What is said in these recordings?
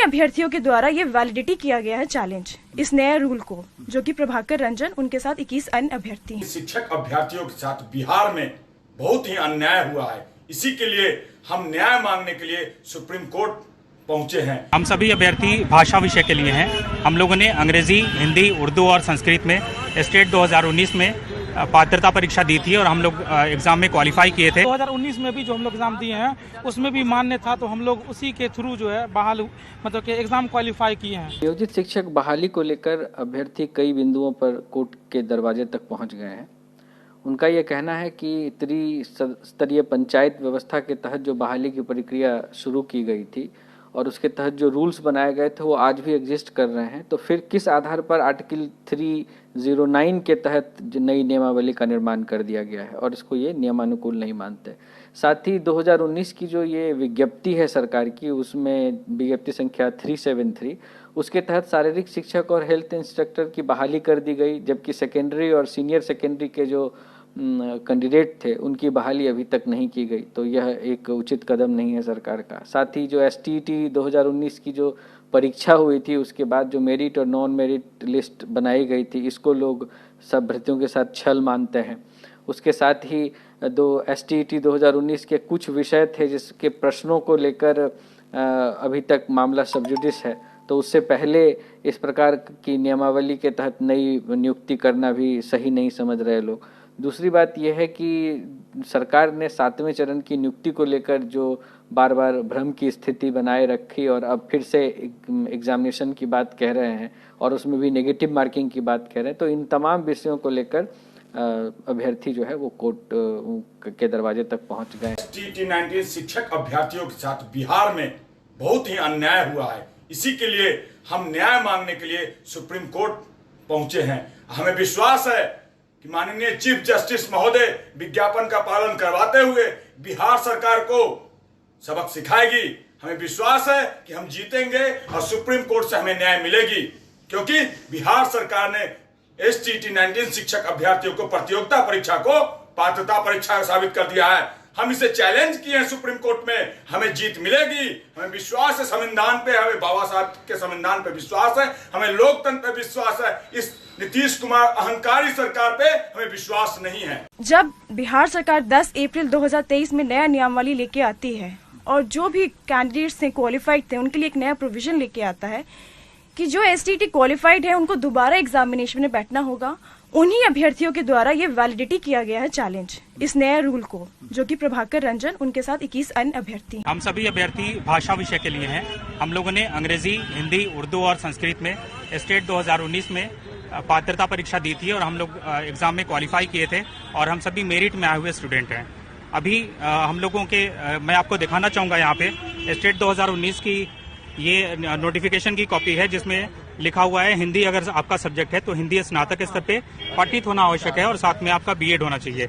उन्हीं अभ्यर्थियों के द्वारा ये वैलिडिटी किया गया है चैलेंज इस नए रूल को, जो कि प्रभाकर रंजन, उनके साथ 21 अन्य अभ्यर्थी हैं। शिक्षक अभ्यर्थियों के साथ बिहार में बहुत ही अन्याय हुआ है। इसी के लिए हम न्याय मांगने के लिए सुप्रीम कोर्ट पहुंचे हैं। हम सभी अभ्यर्थी भाषा विषय के लिए हैं। हम लोगों ने अंग्रेजी, हिंदी, उर्दू और संस्कृत में स्टेट 2019 में पात्रता परीक्षा दी थी और हम लोग एग्जाम में क्वालिफाई किए थे। 2019 में भी जो हम लोग एग्जाम दिए हैं उसमें भी मान्य था, तो हम लोग उसी के थ्रू जो है बहाल मतलब कि एग्जाम क्वालिफाई किए हैं। नियोजित शिक्षक बहाली को लेकर अभ्यर्थी कई बिंदुओं पर कोर्ट के दरवाजे तक पहुंच गए हैं। उनका यह कहना है कि त्रिस्तरीय पंचायत व्यवस्था के तहत जो बहाली की प्रक्रिया शुरू की गई थी और उसके तहत जो रूल्स बनाए गए थे वो आज भी एग्जिस्ट कर रहे हैं, तो फिर किस आधार पर आर्टिकल 309 के तहत नई नियमावली का निर्माण कर दिया गया है और इसको ये नियमानुकूल नहीं मानते। साथ ही 2019 की जो ये विज्ञप्ति है सरकार की, उसमें विज्ञप्ति संख्या 373, उसके तहत शारीरिक शिक्षक और हेल्थ इंस्ट्रक्टर की बहाली कर दी गई, जबकि सेकेंडरी और सीनियर सेकेंडरी के जो कैंडिडेट थे उनकी बहाली अभी तक नहीं की गई। तो यह एक उचित कदम नहीं है सरकार का। साथ ही जो STT 2019 की जो परीक्षा हुई थी उसके बाद जो मेरिट और नॉन मेरिट लिस्ट बनाई गई थी, इसको लोग सब भर्तियों के साथ छल मानते हैं। उसके साथ ही STT 2019 के कुछ विषय थे जिसके प्रश्नों को लेकर अभी तक मामला सब जुडिस है, तो उससे पहले इस प्रकार की नियमावली के तहत नई नियुक्ति करना भी सही नहीं समझ रहे लोग। दूसरी बात यह है कि सरकार ने 7वें चरण की नियुक्ति को लेकर जो बार बार भ्रम की स्थिति बनाए रखी और अब फिर से एग्जामिनेशन की बात कह रहे हैं और उसमें भी नेगेटिव मार्किंग की बात कह रहे हैं, तो इन तमाम विषयों को लेकर अभ्यर्थी जो है वो कोर्ट के दरवाजे तक पहुंच गए। STT 19 शिक्षक अभ्यर्थियों के साथ बिहार में बहुत ही अन्याय हुआ है। इसी के लिए हम न्याय मांगने के लिए सुप्रीम कोर्ट पहुंचे हैं। हमें विश्वास है कि माननीय चीफ जस्टिस महोदय विज्ञापन का पालन करवाते हुए बिहार सरकार को सबक सिखाएगी। हमें विश्वास है कि हम जीतेंगे और सुप्रीम कोर्ट से हमें न्याय मिलेगी, क्योंकि बिहार सरकार ने STT 19 शिक्षक अभ्यर्थियों को प्रतियोगिता परीक्षा को पात्रता परीक्षा साबित कर दिया है। हम इसे चैलेंज किए हैं सुप्रीम कोर्ट में, हमें जीत मिलेगी। हमें विश्वास है संविधान पे, हमें बाबा साहब के संविधान पे विश्वास है, हमें लोकतंत्र पे विश्वास है। इस नीतीश कुमार अहंकारी सरकार पे हमें विश्वास नहीं है। जब बिहार सरकार 10 अप्रैल 2023 में नया नियमावली लेके आती है और जो भी कैंडिडेट्स थे क्वालिफाइड थे उनके लिए एक नया प्रोविजन लेके आता है कि जो STT क्वालिफाइड है उनको दोबारा एग्जामिनेशन में बैठना होगा, उन्हीं अभ्यर्थियों के द्वारा ये वैलिडिटी किया गया है चैलेंज इस नए रूल को, जो कि प्रभाकर रंजन, उनके साथ 21 अन्य अभ्यर्थी। हम सभी अभ्यर्थी भाषा विषय के लिए हैं। हम लोगों ने अंग्रेजी, हिंदी, उर्दू और संस्कृत में स्टेट 2019 में पात्रता परीक्षा दी थी और हम लोग एग्जाम में क्वालिफाई किए थे और हम सभी मेरिट में आए हुए स्टूडेंट हैं। अभी हम लोगों के मैं आपको दिखाना चाहूँगा यहाँ पे स्टेट 2019 की ये नोटिफिकेशन की कॉपी है जिसमें लिखा हुआ है हिंदी अगर आपका सब्जेक्ट है तो हिंदी स्नातक स्तर पे पठित होना आवश्यक है और साथ में आपका BEd होना चाहिए।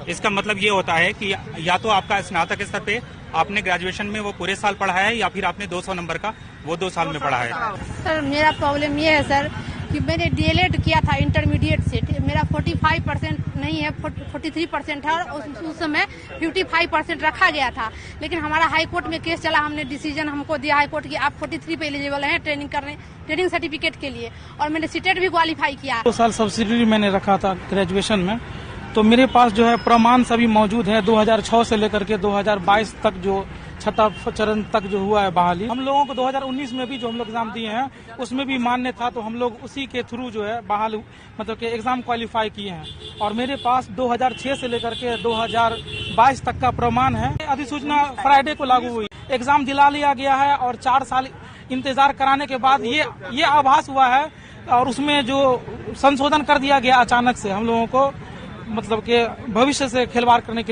इसका मतलब ये होता है कि या तो आपका स्नातक स्तर पे आपने ग्रेजुएशन में वो पूरे साल पढ़ा है या फिर आपने 200 नंबर का वो 2 साल में पढ़ा है। सर मेरा प्रॉब्लम ये है सर कि मैंने DLED किया था इंटरमीडिएट से, मेरा 45% नहीं है, 43% है और उस समय 55% रखा गया था। लेकिन हमारा हाई कोर्ट में केस चला, हमने डिसीजन हमको दिया हाई कोर्ट की आप 43 पे एलिजिबल हैं ट्रेनिंग सर्टिफिकेट के लिए, और मैंने सीटेट भी क्वालिफाई किया। 2 साल सब्सिडी मैंने रखा था ग्रेजुएशन में, तो मेरे पास जो है प्रमाण सभी मौजूद है। 2006 से लेकर के 2022 तक जो 6वां चरण तक जो हुआ है बहाली, हम लोगों को 2019 में भी जो हम लोग एग्जाम दिए हैं उसमें भी मान्य था, तो हम लोग उसी के थ्रू जो है बहाल मतलब कि एग्जाम क्वालिफाई किए हैं और मेरे पास 2006 से लेकर के 2022 तक का प्रमाण है। अधिसूचना फ्राइडे को लागू हुई, एग्जाम दिला लिया गया है और 4 साल इंतजार कराने के बाद ये आभास हुआ है और उसमें जो संशोधन कर दिया गया अचानक से हम लोगों को मतलब कि भविष्य से खिलवाड़ करने के लिए।